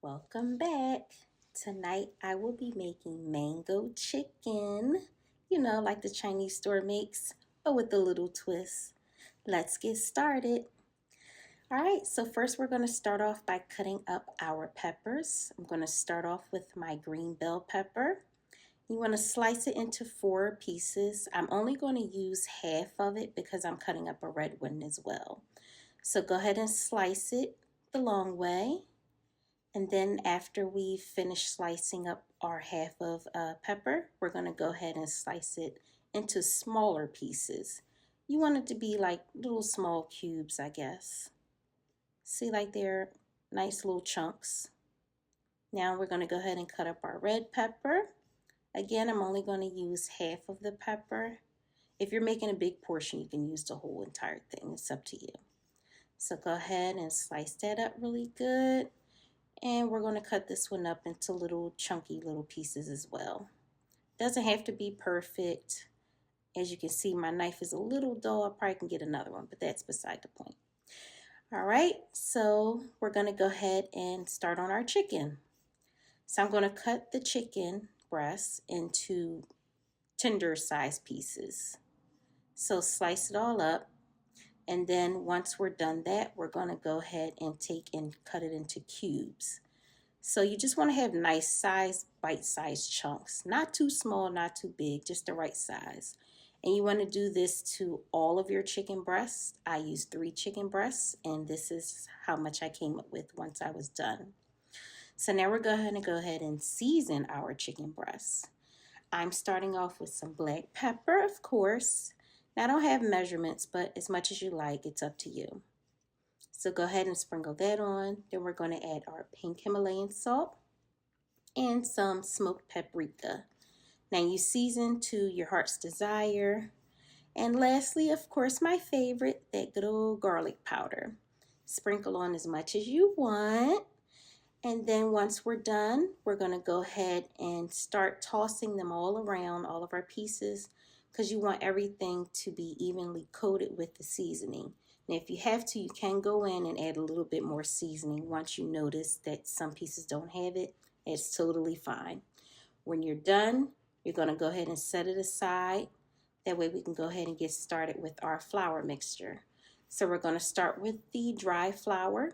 Welcome back. Tonight I will be making mango chicken, like the Chinese store makes, but with a little twist. Let's get started. All right, so first we're going to start off by cutting up our peppers. I'm going to start off with my green bell pepper. You want to slice it into 4 pieces. I'm only going to use half of it because I'm cutting up a red one as well. So go ahead and slice it the long way. And then after we finish slicing up our half of pepper, we're going to go ahead and slice it into smaller pieces. You want it to be like little small cubes, I guess. See, like they're nice little chunks. Now we're going to go ahead and cut up our red pepper. Again, I'm only going to use half of the pepper. If you're making a big portion, you can use the whole entire thing. It's up to you. So go ahead and slice that up really good. And we're going to cut this one up into little chunky little pieces as well. Doesn't have to be perfect. As you can see, my knife is a little dull. I probably can get another one, but that's beside the point. All right, so we're going to go ahead and start on our chicken. So I'm going to cut the chicken breast into tender sized pieces. So slice it all up. And then once we're done that, we're going to go ahead and take and cut it into cubes. So you just want to have nice size, bite-sized chunks. Not too small, not too big, just the right size. And you want to do this to all of your chicken breasts. I used 3 chicken breasts, and this is how much I came up with once I was done. So now we're going to go ahead and season our chicken breasts. I'm starting off with some black pepper, of course. Now, I don't have measurements, but as much as you like, it's up to you. So go ahead and sprinkle that on. Then we're going to add our pink Himalayan salt and some smoked paprika. Now you season to your heart's desire. And lastly, of course, my favorite, that good old garlic powder. Sprinkle on as much as you want. And then once we're done, we're going to go ahead and start tossing them all around, all of our pieces, because you want everything to be evenly coated with the seasoning. Now, if you have to, you can go in and add a little bit more seasoning once you notice that some pieces don't have it. It's totally fine. When you're done, you're going to go ahead and set it aside. That way we can go ahead and get started with our flour mixture. So we're going to start with the dry flour.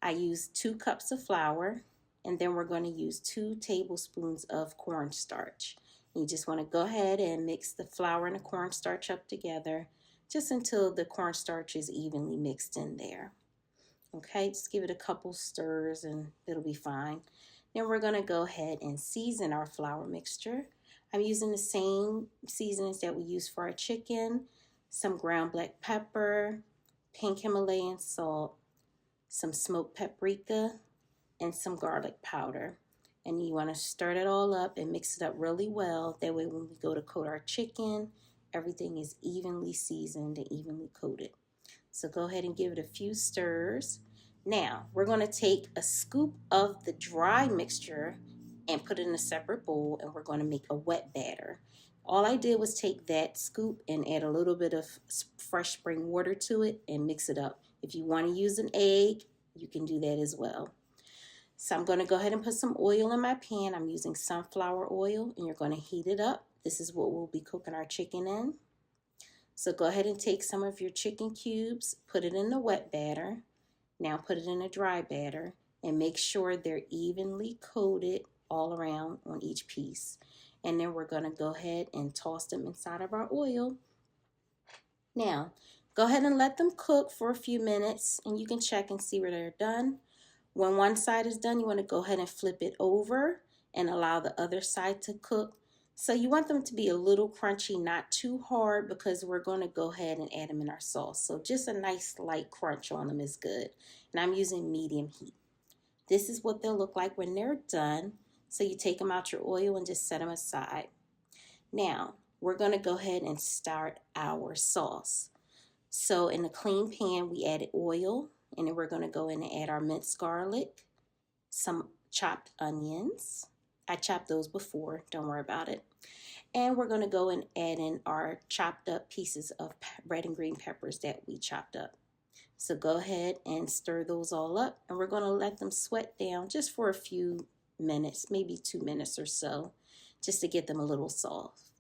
I used 2 cups of flour, and then we're going to use 2 tablespoons of cornstarch. You just want to go ahead and mix the flour and the cornstarch up together just until the cornstarch is evenly mixed in there. Okay, just give it a couple stirs and it'll be fine. Then we're going to go ahead and season our flour mixture. I'm using the same seasonings that we use for our chicken, some ground black pepper, pink Himalayan salt, some smoked paprika, and some garlic powder. And you want to stir it all up and mix it up really well. That way when we go to coat our chicken, everything is evenly seasoned and evenly coated. So go ahead and give it a few stirs. Now, we're going to take a scoop of the dry mixture and put it in a separate bowl, and we're going to make a wet batter. All I did was take that scoop and add a little bit of fresh spring water to it and mix it up. If you want to use an egg, you can do that as well. So I'm going to go ahead and put some oil in my pan. I'm using sunflower oil, and you're going to heat it up. This is what we'll be cooking our chicken in. So go ahead and take some of your chicken cubes, put it in the wet batter. Now put it in a dry batter and make sure they're evenly coated all around on each piece. And then we're going to go ahead and toss them inside of our oil. Now, go ahead and let them cook for a few minutes, and you can check and see where they're done. When one side is done, you want to go ahead and flip it over and allow the other side to cook. So you want them to be a little crunchy, not too hard, because we're going to go ahead and add them in our sauce. So just a nice light crunch on them is good. And I'm using medium heat. This is what they'll look like when they're done. So you take them out your oil and just set them aside. Now, we're going to go ahead and start our sauce. So in a clean pan, we added oil. And then we're going to go in and add our minced garlic, some chopped onions. I chopped those before, don't worry about it. And we're going to go and add in our chopped up pieces of red and green peppers that we chopped up. So go ahead and stir those all up, and we're going to let them sweat down just for a few minutes, maybe 2 minutes or so, just to get them a little soft.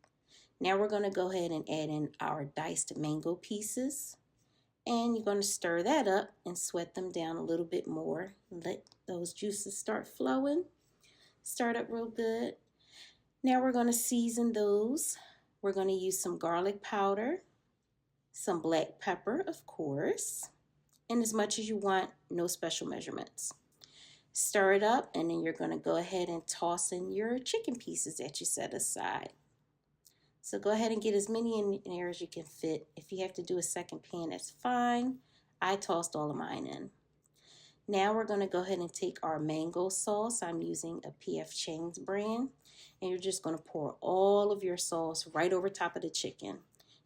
Now we're going to go ahead and add in our diced mango pieces, and you're going to stir that up and sweat them down a little bit more. Let those juices start flowing. Stir it up real good. Now we're going to season those. We're going to use some garlic powder, some black pepper, of course, and as much as you want, no special measurements. Stir it up, and then you're going to go ahead and toss in your chicken pieces that you set aside. So go ahead and get as many in there as you can fit. If you have to do a second pan, that's fine. I tossed all of mine in. Now we're going to go ahead and take our mango sauce. I'm using a P.F. Chang's brand. And you're just going to pour all of your sauce right over top of the chicken.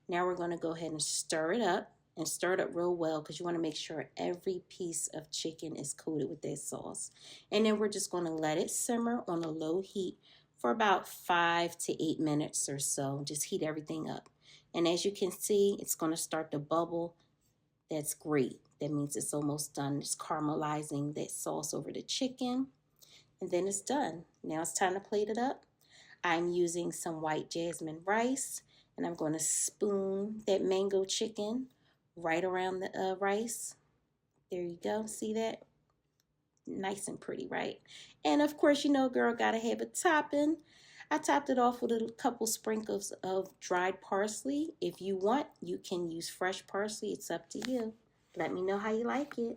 Now we're going to go ahead and stir it up. And stir it up real well, because you want to make sure every piece of chicken is coated with that sauce. And then we're just going to let it simmer on a low heat for about 5 to 8 minutes or so. Just heat everything up. And as you can see, it's going to start to bubble. That's great. That means it's almost done. It's caramelizing that sauce over the chicken. And then it's done. Now it's time to plate it up. I'm using some white jasmine rice. And I'm going to spoon that mango chicken right around the rice. There you go. See that? Nice and pretty, right? And of course, you know, girl, gotta have a topping. I topped it off with a couple sprinkles of dried parsley. If you want, you can use fresh parsley. It's up to you. Let me know how you like it.